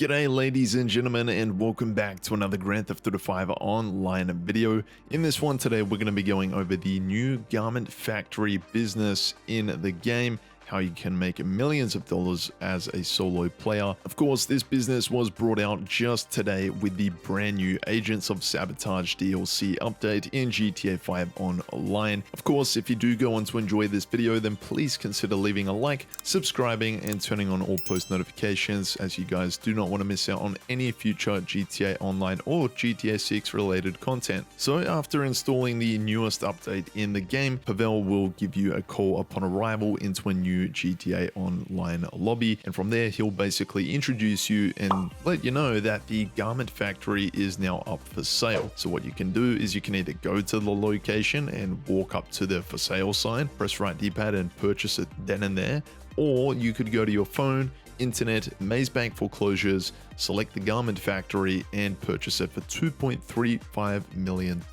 G'day ladies and gentlemen, and welcome back to another Grand Theft Auto 5 online video. In this one today, we're going to be going over the new garment factory business in the game, how you can make millions of dollars as a solo player. Of course, this business was brought out just today with the brand new Agents of Sabotage DLC update in GTA 5 Online. Of course, if you do go on to enjoy this video, then please consider leaving a like, subscribing, and turning on all post notifications, as you guys do not want to miss out on any future GTA Online or GTA 6 related content. So after installing the newest update in the game, Pavel will give you a call upon arrival into a new GTA Online lobby, and from there he'll basically introduce you and let you know that the garment factory is now up for sale. So what you can do is you can either go to the location and walk up to the for sale sign, press right D-pad and purchase it then and there, or you could go to your phone, internet, Maze Bank foreclosures, select the garment factory and purchase it for $2.35 million.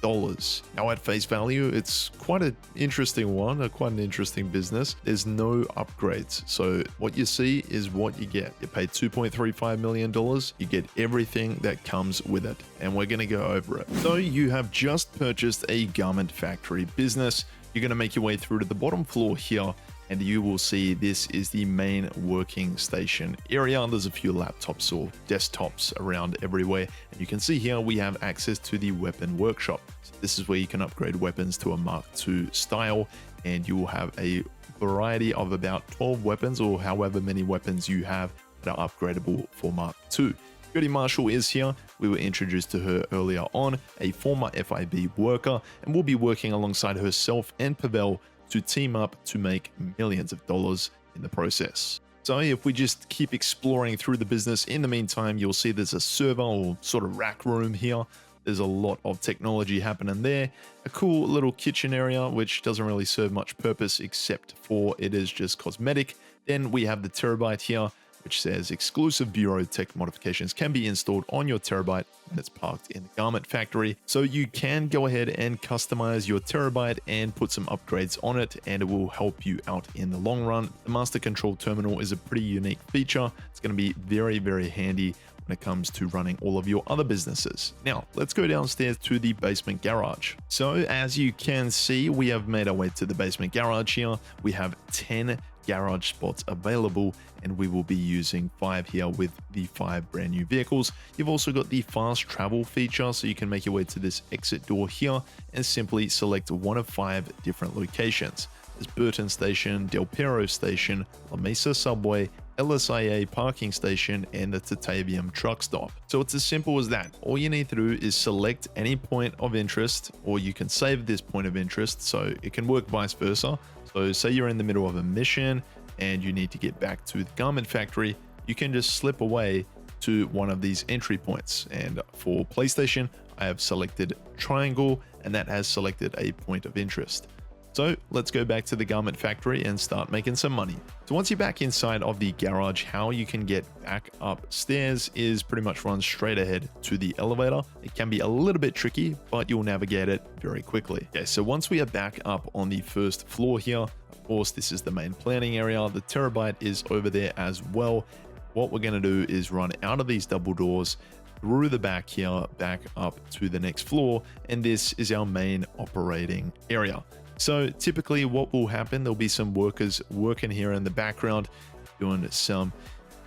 Now at face value, it's quite an interesting one, quite an interesting business. There's no upgrades. So what you see is what you get. You pay $2.35 million, you get everything that comes with it. And we're going to go over it. So you have just purchased a garment factory business. You're going to make your way through to the bottom floor here, and you will see this is the main working station area. There's a few laptops or desktops around everywhere, and you can see here we have access to the weapon workshop. So this is where you can upgrade weapons to a Mark II style, and you will have a variety of about 12 weapons or however many weapons you have that are upgradable for Mark II. Jody Marshall is here. We were introduced to her earlier on, a former FIB worker, and we'll be working alongside herself and Pavel to team up to make millions of dollars in the process. So if we just keep exploring through the business, in the meantime, you'll see there's a server or sort of rack room here. There's a lot of technology happening there. A cool little kitchen area, which doesn't really serve much purpose except for it is just cosmetic. Then we have the Terabyte here, which says exclusive Bureau tech modifications can be installed on your Terabyte when it's parked in the garment factory. So you can go ahead and customize your Terabyte and put some upgrades on it, and it will help you out in the long run. The master control terminal is a pretty unique feature. It's going to be very, very handy when it comes to running all of your other businesses. Now, let's go downstairs to the basement garage. So as you can see, we have made our way to the basement garage here. We have 10 garage spots available, and we will be using 5 here with the 5 brand new vehicles. You've also got the fast travel feature, so you can make your way to this exit door here and simply select one of 5 different locations. There's Burton Station, Del Perro Station, La Mesa Subway, LSIA parking station, and the Tatavium truck stop. So it's as simple as that. All you need to do is select any point of interest, or you can save this point of interest, so it can work vice versa. So say you're in the middle of a mission and you need to get back to the garment factory, you can just slip away to one of these entry points. And for PlayStation, I have selected triangle, and that has selected a point of interest. So let's go back to the garment factory and start making some money. So once you're back inside of the garage, how you can get back upstairs is pretty much run straight ahead to the elevator. It can be a little bit tricky, but you'll navigate it very quickly. Okay, so once we are back up on the first floor here, of course, this is the main planning area. The Terabyte is over there as well. What we're going to do is run out of these double doors, through the back here, back up to the next floor, and this is our main operating area. So typically what will happen, there'll be some workers working here in the background doing some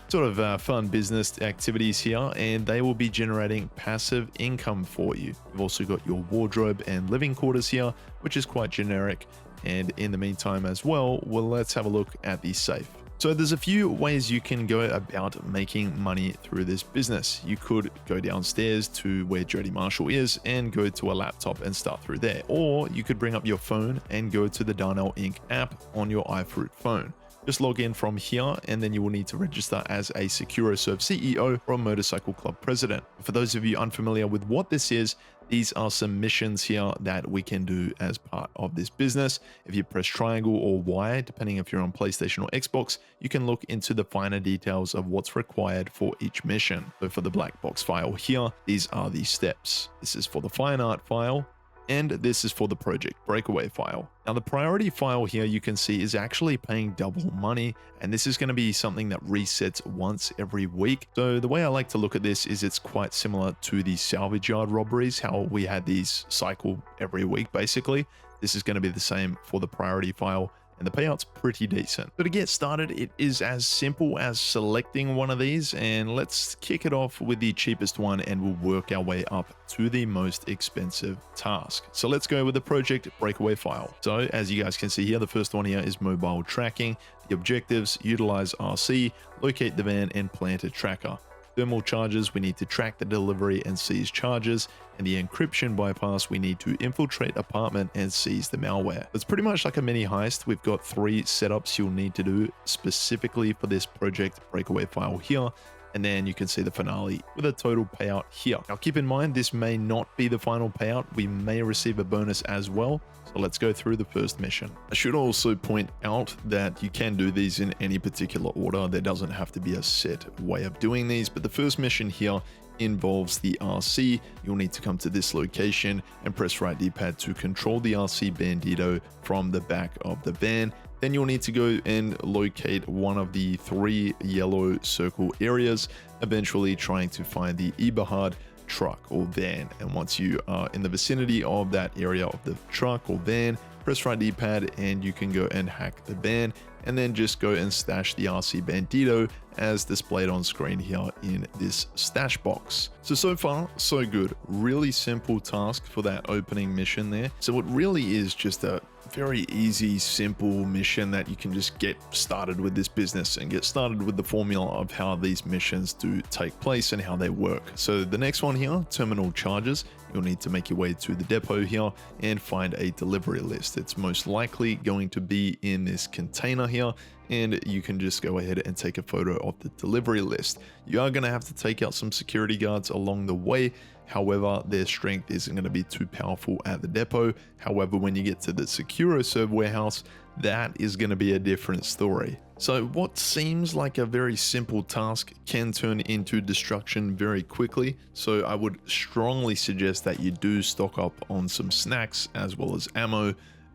sort of fun business activities here, and they will be generating passive income for you. You've also got your wardrobe and living quarters here, which is quite generic. And in the meantime as well, let's have a look at the safe. So there's a few ways you can go about making money through this business. You could go downstairs to where Jody Marshall is and go to a laptop and start through there. Or you could bring up your phone and go to the Darnell Inc. app on your iFruit phone. Just log in from here, and then you will need to register as a SecuroServe CEO or a Motorcycle Club president. For those of you unfamiliar with what this is, these are some missions here that we can do as part of this business. If you press triangle or Y, depending if you're on PlayStation or Xbox, you can look into the finer details of what's required for each mission. So for the black box file here, these are the steps. This is for the fine art file. and this is for the project breakaway file. Now the priority file here you can see is actually paying double money, and this is going to be something that resets once every week. So the way I like to look at this is it's quite similar to the salvage yard robberies, how we had these cycle every week basically. This is going to be the same for the priority file, and the payout's pretty decent. So to get started, it is as simple as selecting one of these, and let's kick it off with the cheapest one and we'll work our way up to the most expensive task. So let's go with the project breakaway file. So as you guys can see here, the first one here is mobile tracking. The objectives: utilize RC, locate the van, and plant a tracker. Thermal charges, we need to track the delivery and seize charges, and the encryption bypass, we need to infiltrate apartment and seize the malware. It's pretty much like a mini heist. We've got 3 setups you'll need to do specifically for this project breakaway file here, and then you can see the finale with a total payout here. Now keep in mind, this may not be the final payout. We may receive a bonus as well. So let's go through the first mission. I should also point out that you can do these in any particular order. There doesn't have to be a set way of doing these, but the first mission here involves the RC. You'll need to come to this location and press right D-pad to control the RC Bandito from the back of the van. Then you'll need to go and locate one of the 3 yellow circle areas, eventually trying to find the Eberhard truck or van. And once you are in the vicinity of that area of the truck or van, press right D-pad and you can go and hack the van, and then just go and stash the RC Bandito as displayed on screen here in this stash box. So far, so good. Really simple task for that opening mission there. So it really is just a very easy, simple mission that you can just get started with this business and get started with the formula of how these missions do take place and how they work. So the next one here, terminal charges. You'll need to make your way to the depot here and find a delivery list. It's most likely going to be in this container here, and you can just go ahead and take a photo of the delivery list. You are going to have to take out some security guards along the way. However, their strength isn't going to be too powerful at the depot. However, when you get to the SecuroServe warehouse, that is going to be a different story. So what seems like a very simple task can turn into destruction very quickly. So I would strongly suggest that you do stock up on some snacks as well as ammo,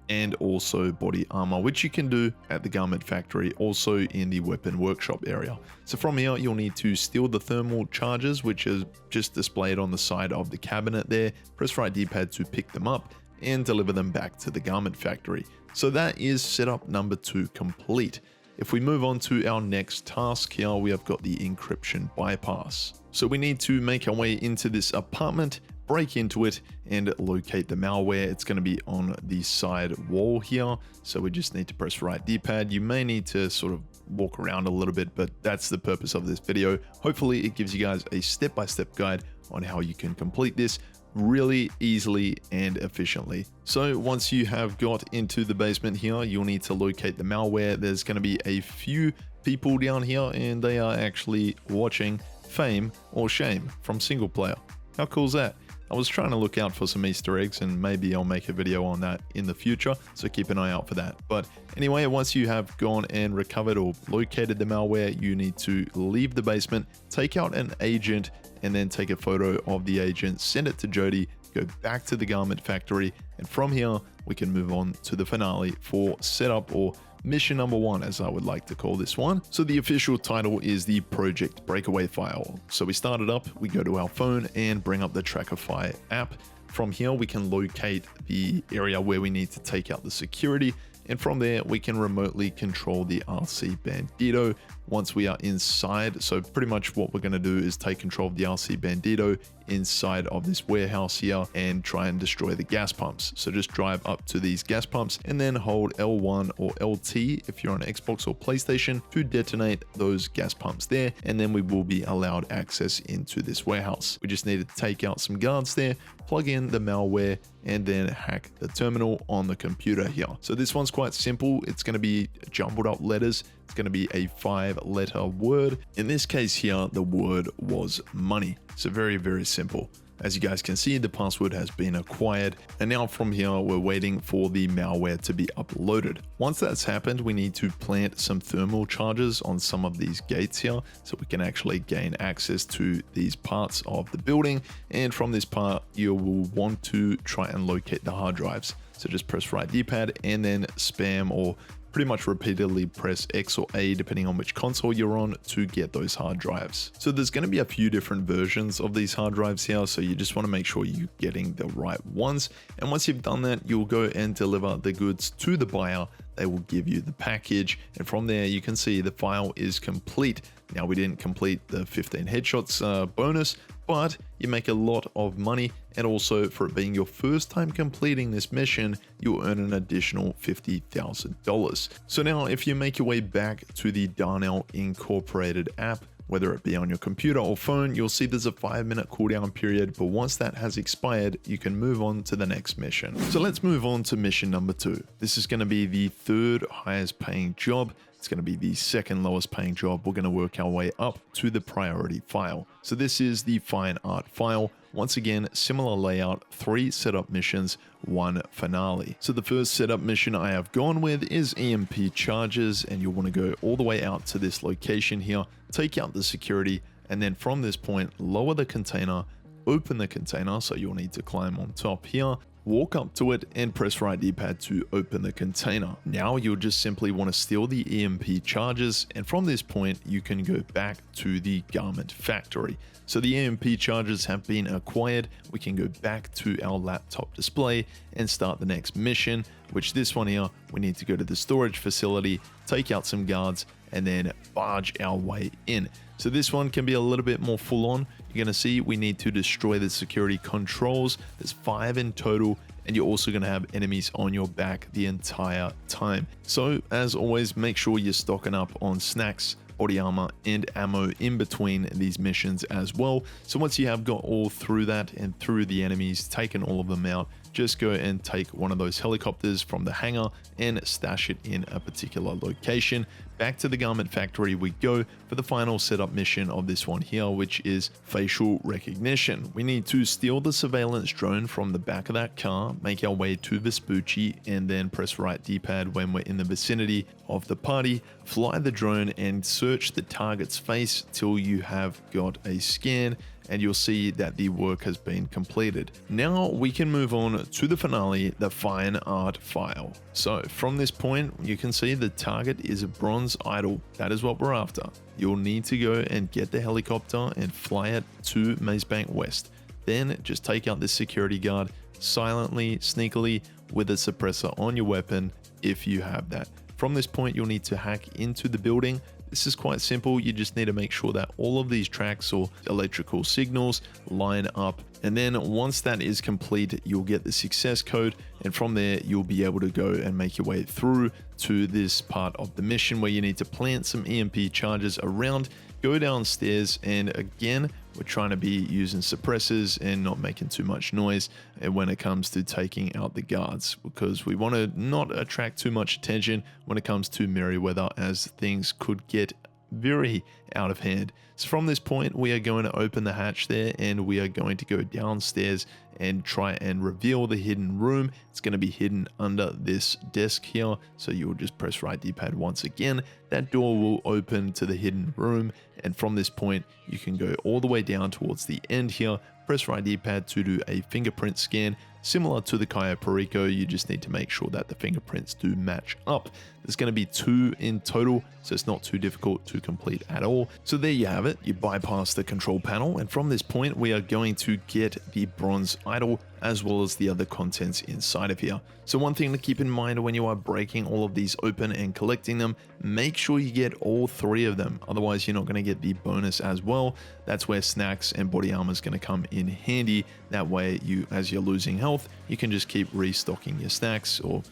and also body armor, which you can do at the garment factory, also in the weapon workshop area. So from here, you'll need to steal the thermal charges, which is just displayed on the side of the cabinet there. Press right D-pad to pick them up and deliver them back to the garment factory. So that is setup number 2 complete. If we move on to our next task here, we have got the encryption bypass. So we need to make our way into this apartment, break into it, and locate the malware. It's going to be on the side wall here, so we just need to press right D-pad. You may need to sort of walk around a little bit, but that's the purpose of this video. Hopefully it gives you guys a step-by-step guide on how you can complete this really easily and efficiently. So once you have got into the basement here, you'll need to locate the malware. There's going to be a few people down here, and they are actually watching Fame or Shame from single player. How cool is that? I was trying to look out for some Easter eggs, and maybe I'll make a video on that in the future, so keep an eye out for that. But anyway, once you have gone and recovered or located the malware, you need to leave the basement, take out an agent, and then take a photo of the agent, send it to Jody, go back to the garment factory, and from here we can move on to the finale for setup, or mission number 1, as I would like to call this one. So the official title is the project breakaway file. So we start it up, we go to our phone and bring up the Trackify app. From here, we can locate the area where we need to take out the security, and from there we can remotely control the RC Bandito once we are inside. So pretty much what we're going to do is take control of the RC Bandito inside of this warehouse here and try and destroy the gas pumps. So just drive up to these gas pumps and then hold L1 or LT if you're on Xbox or PlayStation to detonate those gas pumps there, and then we will be allowed access into this warehouse. We just need to take out some guards there, plug in the malware, and then hack the terminal on the computer here. So this one's quite simple. It's going to be jumbled up letters, It's going to be a 5-letter word. In this case here, the word was money. So very, very simple. As you guys can see, the password has been acquired, and now from here we're waiting for the malware to be uploaded. Once that's happened, we need to plant some thermal charges on some of these gates here so we can actually gain access to these parts of the building. And from this part, you will want to try and locate the hard drives. So just press right D-pad and then spam or pretty much repeatedly press X or A depending on which console you're on to get those hard drives. So there's going to be a few different versions of these hard drives here, so you just want to make sure you're getting the right ones. And once you've done that, you'll go and deliver the goods to the buyer. They will give you the package, and from there you can see the file is complete. Now, we didn't complete the 15 headshots bonus, but you make a lot of money, and also for it being your first time completing this mission, you'll earn an additional $50,000. So now if you make your way back to the Darnell Incorporated app, whether it be on your computer or phone, you'll see there's a 5-minute cooldown period, but once that has expired, you can move on to the next mission. So let's move on to mission number 2. This is going to be the 3rd highest paying job. It's going to be the 2nd lowest paying job. We're going to work our way up to the priority file. So this is the fine art file. Once again, similar layout, 3 setup missions, 1 finale. So the first setup mission I have gone with is EMP charges, and you'll want to go all the way out to this location here, take out the security, and then from this point, lower the container, open the container, so you'll need to climb on top here, walk up to it and press right D-pad to open the container. Now you'll just simply want to steal the EMP charges, and from this point you can go back to the garment factory. So the EMP charges have been acquired. We can go back to our laptop display and start the next mission, which this one here, we need to go to the storage facility, take out some guards, and then barge our way in. So this one can be a little bit more full on. You're going to see we need to destroy the security controls. There's 5 in total, and you're also going to have enemies on your back the entire time. So as always, make sure you're stocking up on snacks, body armor, and ammo in between these missions as well. So once you have got all through that and through the enemies, taken all of them out, just go and take one of those helicopters from the hangar and stash it in a particular location. Back to the garment factory we go for the final setup mission of this one here, which is facial recognition. We need to steal the surveillance drone from the back of that car, make our way to Vespucci, and then press right D-pad when we're in the vicinity of the party, fly the drone and search the target's face till you have got a scan, and you'll see that the work has been completed. Now we can move on to the finale, the fine art file. So from this point, you can see the target is a bronze idol. That is what we're after. You'll need to go and get the helicopter and fly it to Mazebank West. Then just take out the security guard silently, sneakily, with a suppressor on your weapon if you have that. From this point, you'll need to hack into the building. This is quite simple. You just need to make sure that all of these tracks or electrical signals line up. And then once that is complete, you'll get the success code. And from there, you'll be able to go and make your way through to this part of the mission where you need to plant some EMP charges around, go downstairs, and again, we're trying to be using suppressors and not making too much noise when it comes to taking out the guards, because we want to not attract too much attention when it comes to Merryweather, as things could get very out of hand. So from this point, we are going to open the hatch there, and we are going to go downstairs and try and reveal the hidden room. It's going to be hidden under this desk here, so you'll just press right D-pad once again. That door will open to the hidden room, and from this point you can go all the way down towards the end here, press right D-pad to do a fingerprint scan. Similar to the Cayo Perico, you just need to make sure that the fingerprints do match up. There's going to be 2 in total, so it's not too difficult to complete at all. So there you have it. You bypass the control panel, and from this point we are going to get the bronze idol as well as the other contents inside of here. So one thing to keep in mind when you are breaking all of these open and collecting them, make sure you get all 3 of them. Otherwise, you're not going to get the bonus as well. That's where snacks and body armor is going to come in handy. That way, as you're losing health, you can just keep restocking your snacks or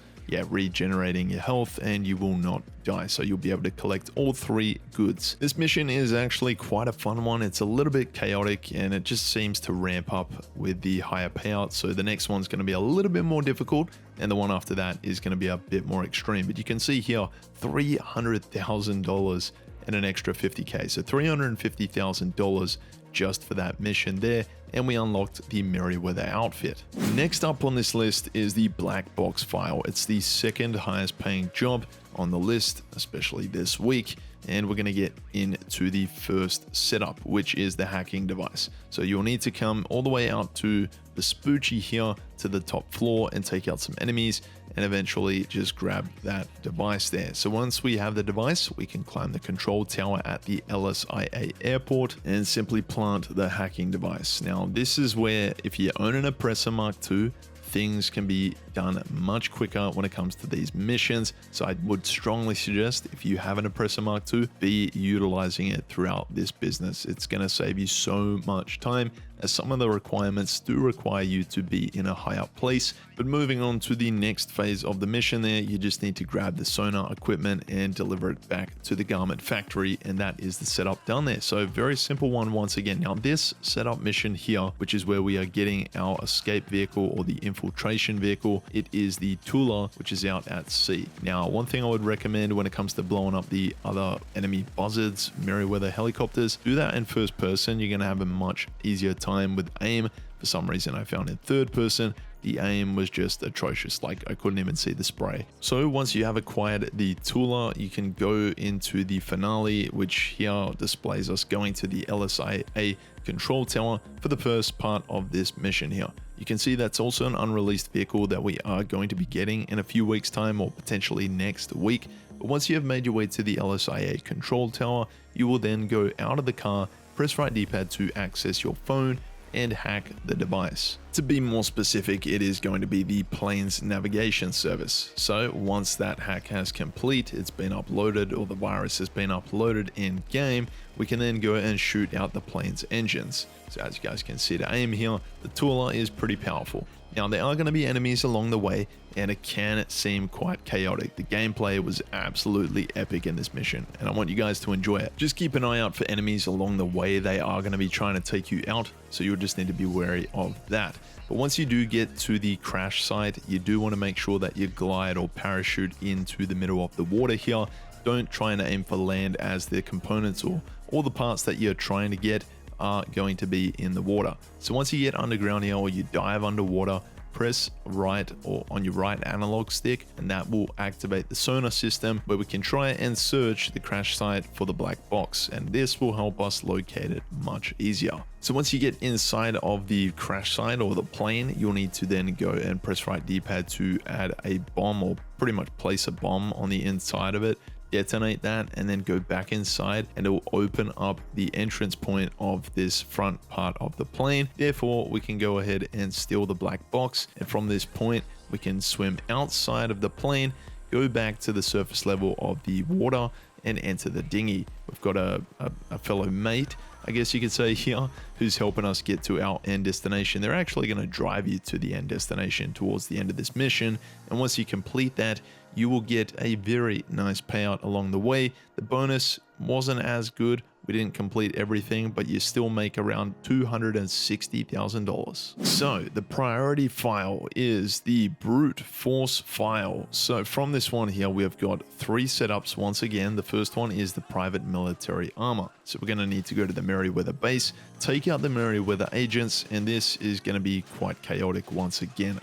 regenerating your health, and you will not die. So you'll be able to collect all 3 goods. This mission is actually quite a fun one. It's a little bit chaotic, and it just seems to ramp up with the higher payout. So the next one's going to be a little bit more difficult, and the one after that is going to be a bit more extreme. But you can see here, $300,000 and an extra 50k, so $350,000 just for that mission there, and we unlocked the Merryweather outfit. Next up on this list is the black box file. It's the second highest paying job on the list, especially this week, and we're going to get into the first setup, which is the hacking device. So you'll need to come all the way out to the Sabotage here to the top floor and take out some enemies, and eventually just grab that device there. So once we have the device, we can climb the control tower at the LSIA airport and simply plant the hacking device. Now this is where, if you own an Oppressor Mark II, things can be done much quicker when it comes to these missions. So I would strongly suggest, if you have an Oppressor Mark II, be utilizing it throughout this business. It's going to save you so much time, as some of the requirements do require you to be in a high up place. But moving on to the next phase of the mission there, you just need to grab the sonar equipment and deliver it back to the garment factory, and that is the setup down there. So very simple one once again. Now this setup mission here, which is where we are getting our escape vehicle or the infiltration vehicle, it is the Tula, which is out at sea. Now one thing I would recommend when it comes to blowing up the other enemy buzzards, Merryweather helicopters, do that in first person. You're going to have a much easier time with aim. For some reason I found in third person the aim was just atrocious, like I couldn't even see the spray. So once you have acquired the Tula, you can go into the finale, which here displays us going to the LSIA control tower for the first part of this mission here. You can see that's also an unreleased vehicle that we are going to be getting in a few weeks time, or potentially next week. But once you have made your way to the LSIA control tower, you will then go out of the car, press right D-pad to access your phone and hack the device. To be more specific, it is going to be the plane's navigation service. So once that hack has complete, it's been uploaded, or the virus has been uploaded in game, we can then go and shoot out the plane's engines. So as you guys can see, the aim here, the Tula is pretty powerful. Now there are going to be enemies along the way, and it can seem quite chaotic. The gameplay was absolutely epic in this mission, and I want you guys to enjoy it. Just keep an eye out for enemies along the way. They are going to be trying to take you out, so you'll just need to be wary of that. But once you do get to the crash site, you do want to make sure that you glide or parachute into the middle of the water here. Don't try and aim for land, as the components or all the parts that you're trying to get are going to be in the water. So once you get underground here, or you dive underwater, press right or on your right analog stick, and that will activate the sonar system, where we can try and search the crash site for the black box, and this will help us locate it much easier. So once you get inside of the crash site or the plane, you'll need to then go and press right D-pad to add a bomb, or pretty much place a bomb on the inside of it, detonate that, and then go back inside, and it will open up the entrance point of this front part of the plane. Therefore, we can go ahead and steal the black box, and from this point we can swim outside of the plane, go back to the surface level of the water, and enter the dinghy. We've got a fellow mate, I guess you could say here, who's helping us get to our end destination. They're actually going to drive you to the end destination towards the end of this mission, and once you complete that, you will get a very nice payout along the way. The bonus wasn't as good. We didn't complete everything, but you still make around $260,000. So the priority file is the brute force file. So from this one here, we have got 3 setups. Once again, the first one is the private military armor. So we're going to need to go to the Merryweather base, take out the Merryweather agents, and this is going to be quite chaotic once again.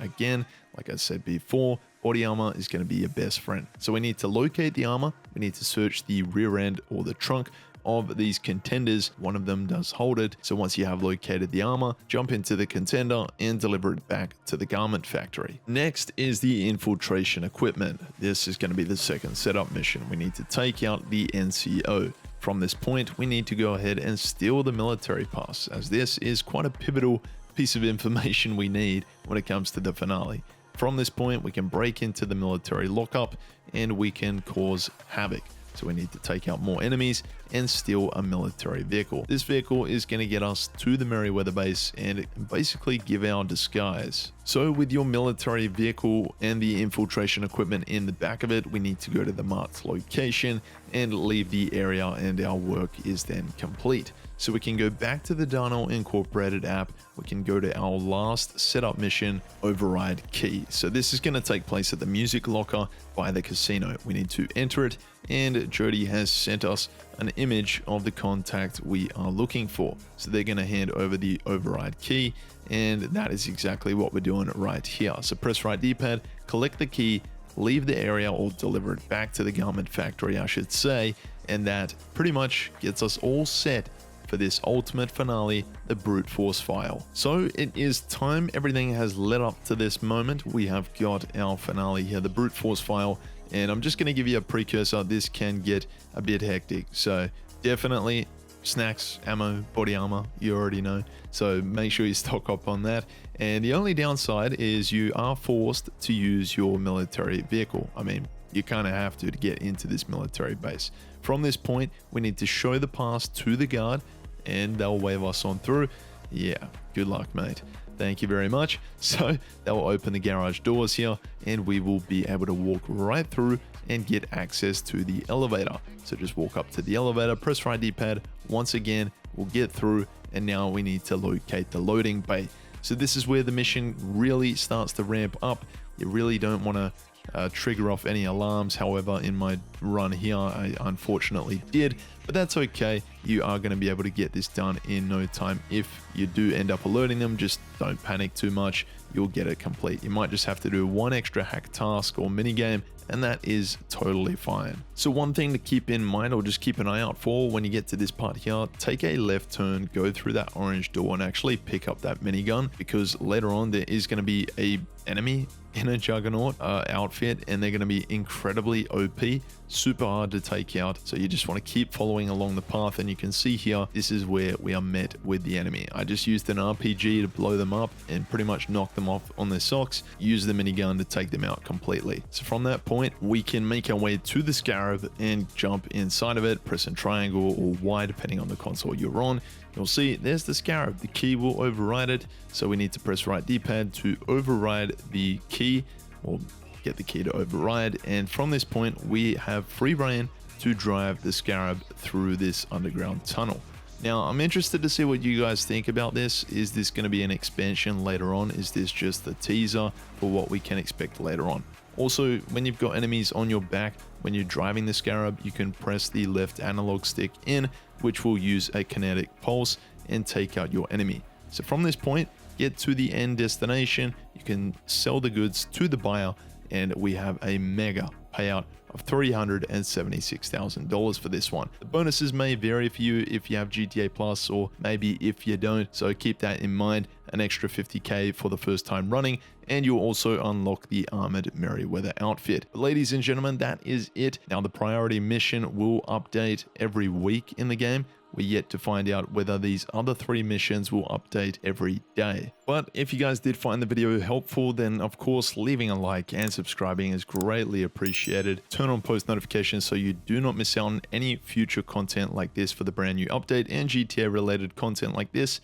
Like I said before, body armor is going to be your best friend. So we need to locate the armor. We need to search the rear end or the trunk of these contenders. One of them does hold it. So once you have located the armor, jump into the contender and deliver it back to the garment factory. Next is the infiltration equipment. This is going to be the second setup mission. We need to take out the NCO. From this point, we need to go ahead and steal the military pass, as this is quite a pivotal piece of information we need when it comes to the finale. From this point, we can break into the military lockup and we can cause havoc. So we need to take out more enemies and steal a military vehicle. This vehicle is going to get us to the Meriwether base and basically give our disguise. So with your military vehicle and the infiltration equipment in the back of it, we need to go to the marked location and leave the area, and our work is then complete. So we can go back to the Dino Incorporated app. We can go to our last setup mission, Override Key. So this is going to take place at the music locker by the casino. We need to enter it, and Jody has sent us an image of the contact we are looking for. So they're going to hand over the Override Key, and that is exactly what we're doing right here. So press right D-pad, collect the key, leave the area, or deliver it back to the garment factory, I should say, and that pretty much gets us all set for this ultimate finale, the brute force file. So it is time. Everything has led up to this moment. We have got our finale here, the brute force file, and I'm just going to give you a precursor. This can get a bit hectic, so definitely snacks, ammo, body armor, you already know, so make sure you stock up on that. And the only downside is you are forced to use your military vehicle. I mean, you kind of have to get into this military base. From this point, we need to show the pass to the guard, and they'll wave us on through. Yeah, good luck, mate. Thank you very much. So they'll open the garage doors here, and we will be able to walk right through and get access to the elevator. So just walk up to the elevator, press right D-pad. Once again, we'll get through, and now we need to locate the loading bay. So this is where the mission really starts to ramp up. You really don't want to trigger off any alarms. However, in my run here, I unfortunately did, but that's okay. You are going to be able to get this done in no time. If you do end up alerting them, just don't panic too much. You'll get it complete. You might just have to do one extra hack task or mini game, and that is totally fine. So one thing to keep in mind, or just keep an eye out for when you get to this part here, take a left turn, go through that orange door, and actually pick up that minigun, because later on there is going to be a enemy in a Juggernaut outfit, and they're going to be incredibly OP, super hard to take out. So you just want to keep following along the path, and you can see here, this is where we are met with the enemy. I just used an RPG to blow them up and pretty much knock them off on their socks, use the minigun to take them out completely. So from that point, we can make our way to the Scarab and jump inside of it, pressing triangle or Y depending on the console you're on. You'll see there's the Scarab. The key will override it, so we need to press right D-pad to override the key, or get the key to override. And from this point, we have free reign to drive the Scarab through this underground tunnel. Now, I'm interested to see what you guys think about this. Is this going to be an expansion later on? Is this just the teaser for what we can expect later on? Also, when you've got enemies on your back, when you're driving the Scarab, you can press the left analog stick in, which will use a kinetic pulse and take out your enemy. So from this point, get to the end destination, you can sell the goods to the buyer, and we have a mega payout of $376,000 for this one. The bonuses may vary for you if you have GTA Plus, or maybe if you don't, so keep that in mind. An extra 50k for the first time running, and you'll also unlock the armored Meriwether outfit. But ladies and gentlemen, that is it. Now the priority mission will update every week in the game. We're yet to find out whether these other 3 missions will update every day. But if you guys did find the video helpful, then of course leaving a like and subscribing is greatly appreciated. Turn on post notifications so you do not miss out on any future content like this for the brand new update, and GTA related content like this